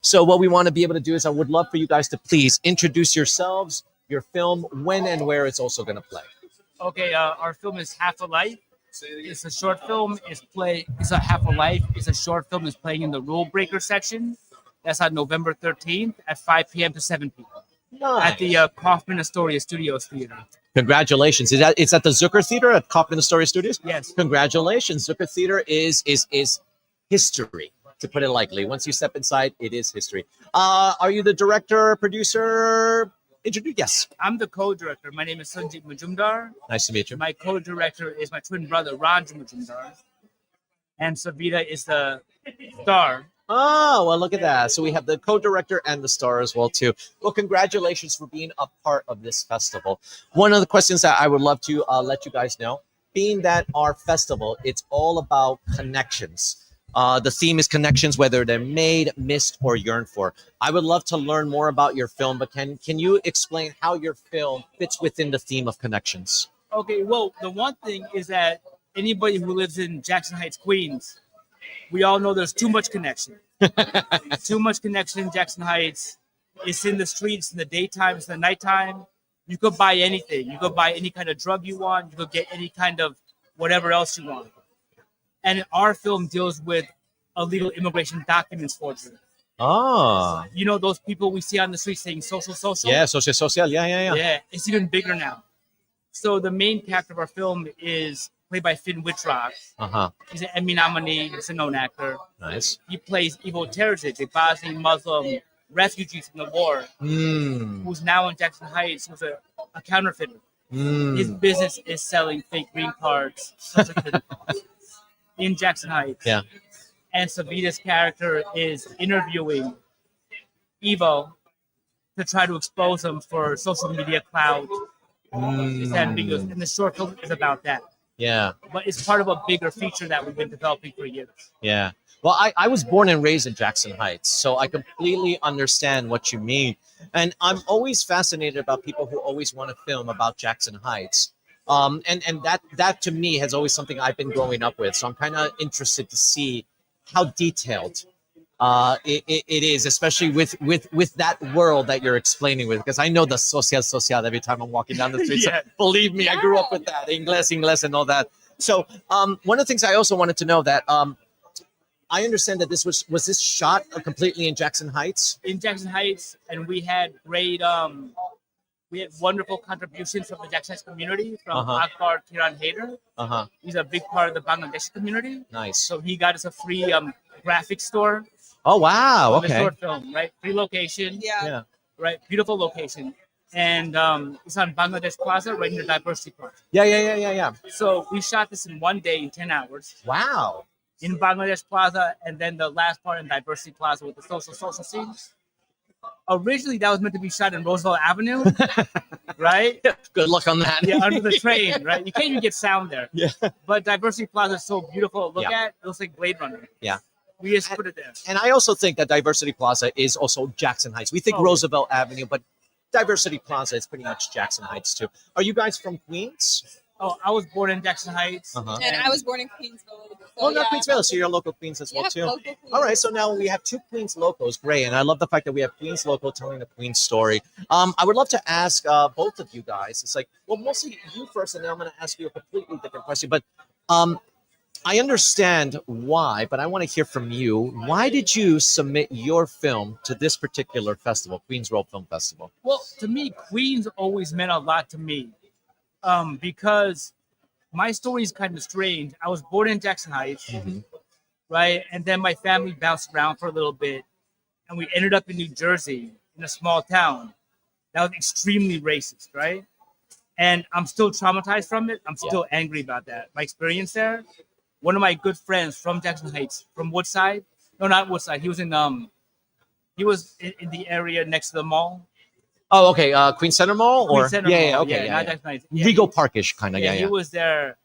So what we want to be able to do is I would love for you guys to please introduce yourselves, your film, when and where it's also going to play. Okay, our film is Half a Life. It's a short film. It's a Half a Life. It's a short film. It's playing in the Rule Breaker section. That's on November 13th at 5 p.m. to 7 p.m. Nice. at the Kaufman Astoria Studios Theater. Congratulations! It's at the Zucker Theater at Kaufman Astoria Studios. Yes. Congratulations! Zucker Theater is history, to put it lightly. Once you step inside, it is history. Are you the director, producer? Introduce. Yes. I'm the co-director. My name is Sanjit Majumdar. Nice to meet you. My co-director is my twin brother, Raj Majumdar. And Savita is the star. Oh, well, look at that. So we have the co-director and the star as well, too. Well, congratulations for being a part of this festival. One of the questions that I would love to let you guys know, being that our festival, it's all about connections. The theme is connections, whether they're made, missed, or yearned for. I would love to learn more about your film, but can you explain how your film fits within the theme of connections? Okay, well, the one thing is that anybody who lives in Jackson Heights, Queens, we all know there's too much connection. Too much connection in Jackson Heights. It's in the streets in the daytime, it's in the nighttime. You could buy anything. You could buy any kind of drug you want. You could get any kind of whatever else you want. And our film deals with illegal immigration documents forgery. Oh. You know those people we see on the street saying social? Yeah, social. Yeah. Yeah, it's even bigger now. So the main character of our film is played by Finn Wittrock. Uh-huh. He's an Emmy nominee. He's a known actor. Nice. He plays Ivo Terzic, a Bosnian Muslim refugee from the war, who's now in Jackson Heights, who's a counterfeiter. His business is selling fake green cards in Jackson Heights. Yeah. And Savita's character is interviewing Ivo to try to expose him for social media clout. It's ambiguous. And the short film is about that. Yeah. But it's part of a bigger feature that we've been developing for years. Yeah. Well, I was born and raised in Jackson Heights, so I completely understand what you mean. And I'm always fascinated about people who always want to film about Jackson Heights. And that to me has always something I've been growing up with. So I'm kind of interested to see how detailed it is, especially with that world that you're explaining with, because I know the social every time I'm walking down the street. Yeah. So believe me, I grew up with that, English and all that. So one of the things I also wanted to know that I understand that this was this shot completely in Jackson Heights? In Jackson Heights, and we had great, we had wonderful contributions from the Jackson Heights community, from Akbar Kiran Haider. He's a big part of the Bangladeshi community. Nice. So he got us a free graphic store. Oh, wow. On the Okay. short film, right? Free location. Yeah. Right? Beautiful location. And it's on Bangladesh Plaza, right near Diversity Park. Yeah. So we shot this in one day in 10 hours. Wow. In Bangladesh Plaza, and then the last part in Diversity Plaza with the social scenes. Originally, that was meant to be shot in Roosevelt Avenue, right? Good luck on that. Yeah, under the train, right? You can't even get sound there. Yeah. But Diversity Plaza is so beautiful to look at. It looks like Blade Runner. Yeah. We just put it there. And I also think that Diversity Plaza is also Jackson Heights. We think Roosevelt Avenue, but Diversity Plaza is pretty much Jackson Heights too. Are you guys from Queens? Oh, I was born in Jackson Heights. And I was born in Queensville. So not Queensville, so you're local Queens as well too. Local Queens. All right, so now we have two Queens locals. Great, and I love the fact that we have Queens local telling the Queens story. I would love to ask both of you guys. It's like, well, mostly you first, and then I'm going to ask you a completely different question. But I understand why, but I want to hear from you. Why did you submit your film to this particular festival, Queens World Film Festival? Well, to me, Queens always meant a lot to me. Because my story is kind of strange. I was born in Jackson Heights, right? And then my family bounced around for a little bit, and we ended up in New Jersey, in a small town that was extremely racist, right? And I'm still traumatized from it. I'm still angry about that. My experience there. One of my good friends from Jackson Heights, from Woodside. No, not Woodside. He was in the area next to the mall. Oh, okay. Queen Center Mall? Queen Center Mall. Okay. Not Jackson Heights. Regal Parkish kind of, He was there.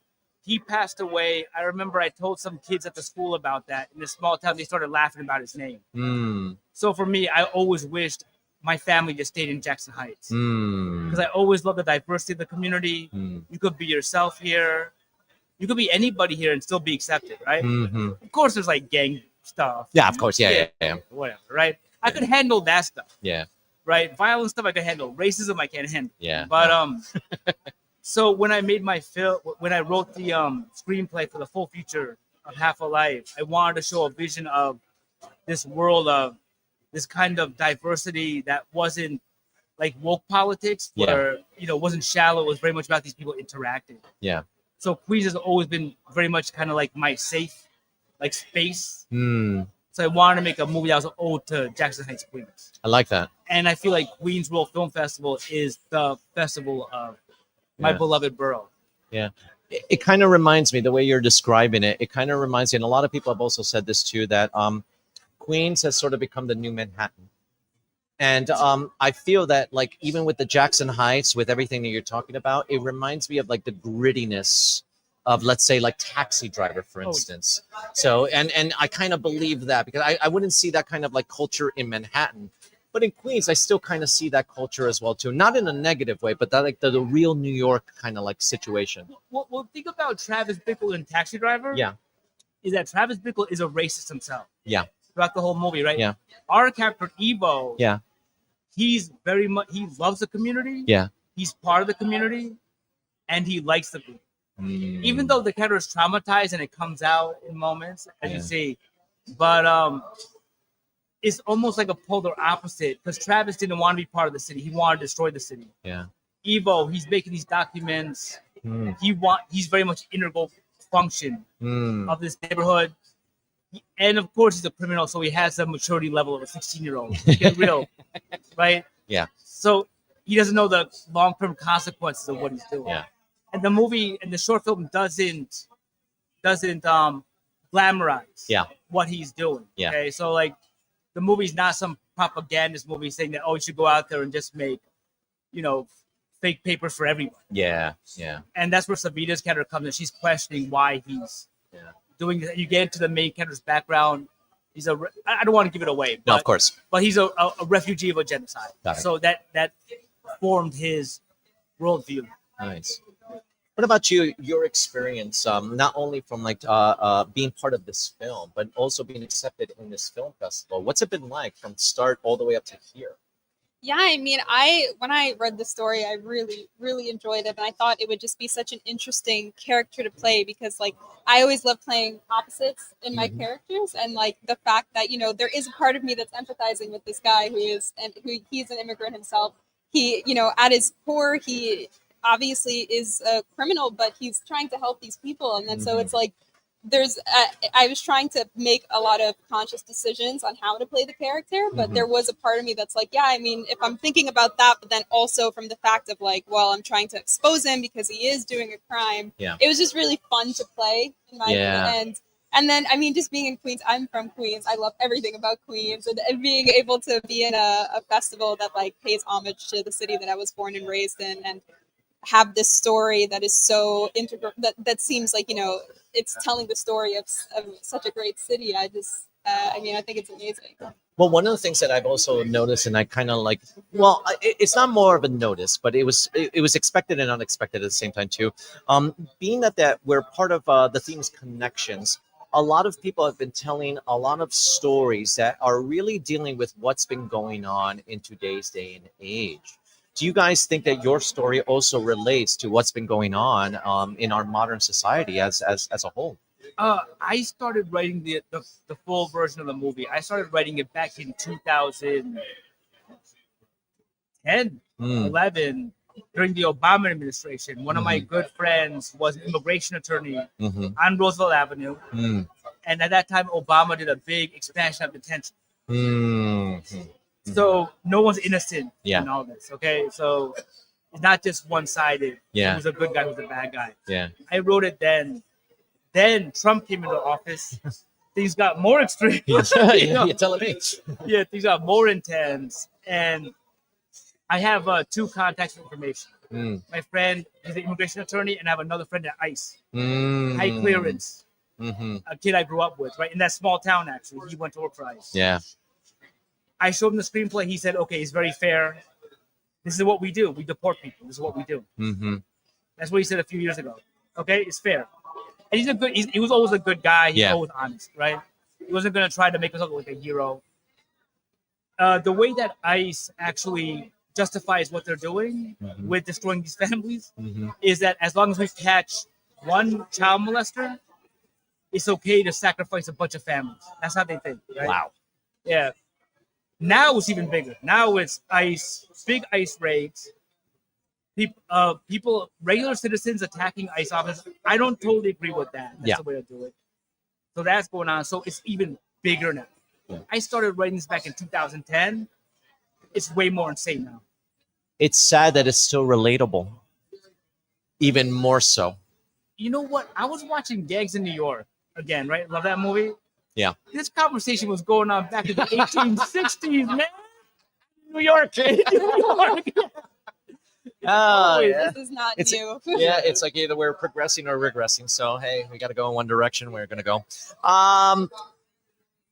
He passed away. I remember I told some kids at the school about that. In this small town, they started laughing about his name. So for me, I always wished my family just stayed in Jackson Heights. Because I always love the diversity of the community. You could be yourself here. You could be anybody here and still be accepted, right? Of course, there's like gang stuff. Yeah, of course. Yeah. Whatever, right? I could handle that stuff, Yeah. right? Violent stuff I could handle. Racism I can't handle. Yeah. But so when I made my film, when I wrote the screenplay for the full feature of Half a Life, I wanted to show a vision of this world of this kind of diversity that wasn't like woke politics, where wasn't shallow. It was very much about these people interacting. Yeah. So Queens has always been very much kind of like my safe, like space. So I wanted to make a movie that was an ode to Jackson Heights, Queens. I like that. And I feel like Queens World Film Festival is the festival of my beloved borough. Yeah. It kind of reminds me, the way you're describing it, it kind of reminds me, and a lot of people have also said this too, that Queens has sort of become the new Manhattan. And I feel that, like, even with the Jackson Heights, with everything that you're talking about, it reminds me of like the grittiness of, let's say, like Taxi Driver, for instance. So, and I kind of believe that, because I wouldn't see that kind of like culture in Manhattan. But in Queens, I still kind of see that culture as well too. Not in a negative way, but that like the real New York kind of like situation. Well, think about Travis Bickle in Taxi Driver. Yeah. Is that Travis Bickle is a racist himself. Yeah. Throughout the whole movie, right? Yeah. Our character Evo. Yeah. He's very much, he loves the community. Yeah. He's part of the community, and he likes the community. Even though the character is traumatized and it comes out in moments, as you see, but it's almost like a polar opposite, because Travis didn't want to be part of the city. He wanted to destroy the city. Yeah. Evo, he's making these documents. He's very much integral function of this neighborhood. And of course, he's a criminal, so he has the maturity level of a 16-year-old. Get real, right? Yeah. So he doesn't know the long-term consequences of what he's doing. Yeah. And the movie and the short film doesn't glamorize what he's doing. Yeah. Okay, so like the movie's not some propagandist movie saying that, oh, you should go out there and just make, fake papers for everyone. Yeah. Yeah. And that's where Savita's character comes in. She's questioning why he's doing this. You get into the main character's background. He's I don't want to give it away. But, No, of course. But he's a refugee of a genocide. So that formed his worldview. Nice. What about you? Your experience, not only from like being part of this film, but also being accepted in this film festival. What's it been like from start all the way up to here? Yeah, I mean, when I read the story, I really, really enjoyed it, and I thought it would just be such an interesting character to play, because like I always love playing opposites in my characters, and like the fact that there is a part of me that's empathizing with this guy who he's an immigrant himself. He, at his core, he obviously is a criminal, but he's trying to help these people, and then so it's like I was trying to make a lot of conscious decisions on how to play the character, but there was a part of me that's like, yeah, I mean, if I'm thinking about that, but then also from the fact of like, well, I'm trying to expose him because he is doing a crime. Yeah. It was just really fun to play in my opinion. And then, I mean, just being in Queens, I'm from Queens. I love everything about Queens, and being able to be in a festival that like pays homage to the city that I was born and raised in, and have this story that is so integral, that seems like, it's telling the story of such a great city. I think it's amazing. Well, one of the things that I've also noticed, and I kind of like, well, it's not more of a notice, but it was expected and unexpected at the same time too. Being that we're part of the theme's connections, a lot of people have been telling a lot of stories that are really dealing with what's been going on in today's day and age. Do you guys think that your story also relates to what's been going on in our modern society as a whole? I started writing the full version of the movie. I started writing it back in 2010, 11, during the Obama administration. One of my good friends was an immigration attorney on Roosevelt Avenue. And at that time, Obama did a big expansion of detention. So no one's innocent in all this, okay? So it's not just one-sided. Yeah. Who's a good guy, who's a bad guy. Yeah. I wrote it then. Then Trump came into office. Things got more extreme. You're telling me. Yeah, things got more intense. And I have two contacts of information. My friend, he's an immigration attorney, and I have another friend at ICE. High clearance. A kid I grew up with, right? In that small town, actually. He went to work for ICE. Yeah. I showed him the screenplay. He said, okay, it's very fair. This is what we do. We deport people. This is what we do. That's what he said a few years ago. Okay, it's fair. And he was always a good guy. He's always honest, right? He wasn't going to try to make himself look like a hero. The way that ICE actually justifies what they're doing with destroying these families is that as long as we catch one child molester, it's okay to sacrifice a bunch of families. That's how they think, right? Wow. Yeah. Now it's even bigger. Now it's ICE, big ICE raids. People, regular citizens attacking ICE officers. I don't totally agree with that. That's Yeah. the way to do it. So that's going on. So it's even bigger now. Yeah. I started writing this back in 2010. It's way more insane now. It's sad that it's still relatable. Even more so. You know what? I was watching Gangs in New York again, right? Love that movie. Yeah. This conversation was going on back in the 1860s, man. New York. New York. Oh, yeah. This is not It's- new. Yeah, it's like either we're progressing or regressing. So hey, we got to go in one direction. We're going to go.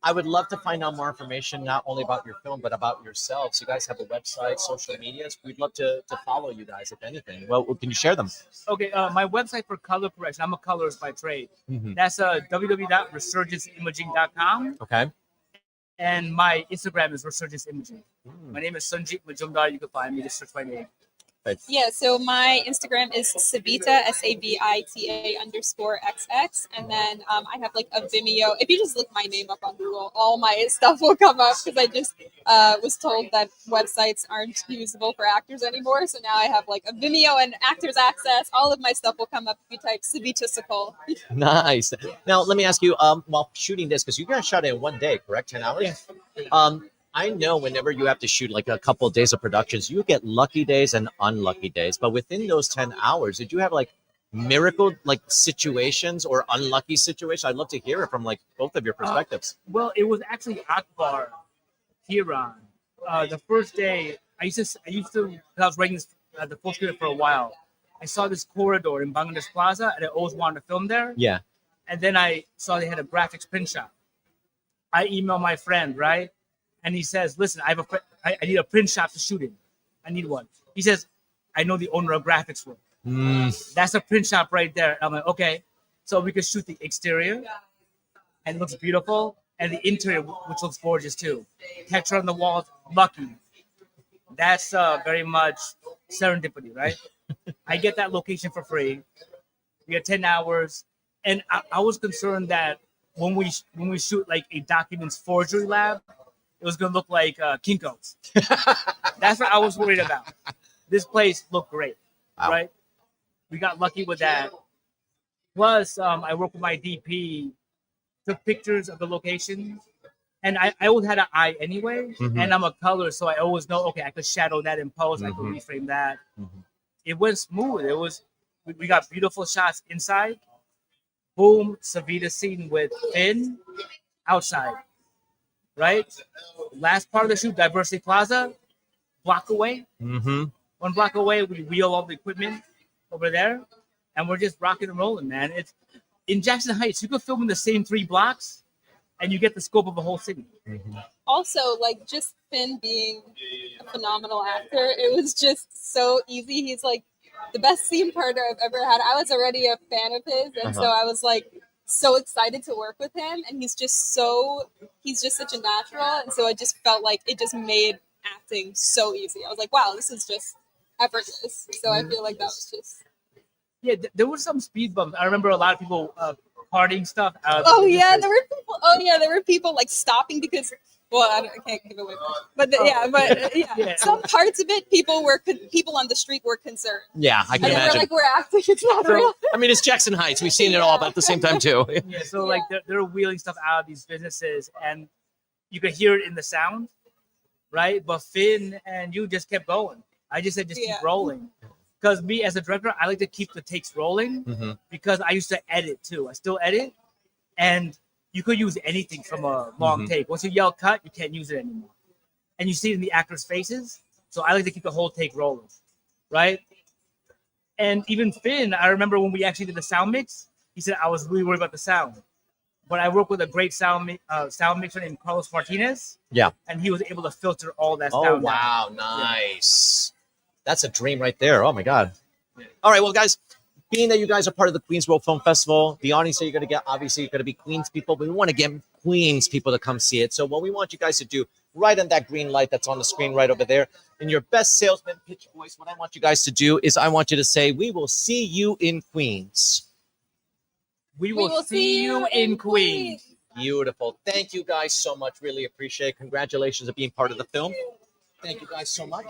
I would love to find out more information, not only about your film, but about yourselves. You guys have a website, social medias. We'd love to follow you guys, if anything. Well, can you share them? Okay, my website for color correction. I'm a colorist by trade. That's www.resurgenceimaging.com. Okay. And my Instagram is Resurgence Imaging. My name is Sanjit Majumdar. You can find me. Just search my name. Yeah, so my Instagram is Savita, SAVITA_XX. And then I have like a Vimeo. If you just look my name up on Google, all my stuff will come up because I just was told that websites aren't usable for actors anymore. So now I have like a Vimeo and Actors Access. All of my stuff will come up if you type Savita Sukul. Nice. Now, let me ask you, while shooting this, because you guys shot it in one day, correct? 10 hours? Yes. I know whenever you have to shoot like a couple of days of productions, you get lucky days and unlucky days. But within those 10 hours, did you have like miracle like situations or unlucky situations? I'd love to hear it from like both of your perspectives. Well, it was actually Akbar, Hiran. The first day, I used to, because I was writing this, the full script for a while. I saw this corridor in Bangladesh Plaza, and I always wanted to film there. Yeah. And then I saw they had a graphics print shop. I emailed my friend, right? And he says, listen, I need a print shop to shoot in. I need one. He says, I know the owner of Graphics World. That's a print shop right there. I'm like, okay. So we could shoot the exterior, and it looks beautiful, and the interior, which looks gorgeous too. Texture on the walls, lucky. That's very much serendipity, right? I get that location for free. We had 10 hours. And I was concerned that when we shoot like a documents forgery lab, it was gonna look like Kinko's. That's what I was worried about. This place looked great, right? We got lucky with that. Plus, I worked with my DP, took pictures of the location, and I always had an eye anyway. And I'm a colorist, so I always know, okay, I could shadow that in post, I could reframe that. It went smooth. It was, we got beautiful shots inside. Boom, Savita scene with Finn outside. Right? Last part of the shoot, Diversity Plaza, block away. 1 block away, we wheel all the equipment over there, and we're just rocking and rolling, man. It's in Jackson Heights. You could film in the same 3 blocks, and you get the scope of a whole city. Also, like just Finn being a phenomenal actor, it was just so easy. He's like the best scene partner I've ever had. I was already a fan of his, and so I was like so excited to work with him, and he's just such a natural, and so I just felt like it just made acting so easy. I was like, wow, this is just effortless. So I feel like that was just There were some speed bumps. I remember a lot of people partying stuff out. there were people like stopping because I can't give away much. But some parts of it, people on the street were concerned. Yeah, I can And imagine. we're acting, it's not real. I mean, it's Jackson Heights. We've seen it all, but at the same time too. Yeah, so like they're wheeling stuff out of these businesses, and you could hear it in the sound, right? But Finn and you just kept going. I just said keep rolling. Because me as a director, I like to keep the takes rolling because I used to edit too. I still edit, and you could use anything from a long take. Once you yell cut, you can't use it anymore. And you see it in the actors' faces. So I like to keep the whole take rolling, right? And even Finn, I remember when we actually did the sound mix, he said, I was really worried about the sound. But I work with a great sound mixer named Carlos Martinez. Yeah. And he was able to filter all that sound. Oh, wow. Down. Nice. That's a dream right there. Oh, my God. All right. Well, guys, being that you guys are part of the Queens World Film Festival, the audience that you're going to get, obviously, you're going to be Queens people, but we want to get Queens people to come see it. So what we want you guys to do, right on that green light that's on the screen right over there. In your best salesman pitch voice, what I want you guys to do is I want you to say, "We will see you in Queens." We will see you in Queens. Beautiful. Thank you guys so much. Really appreciate it. Congratulations on being part of the film. Thank you guys so much.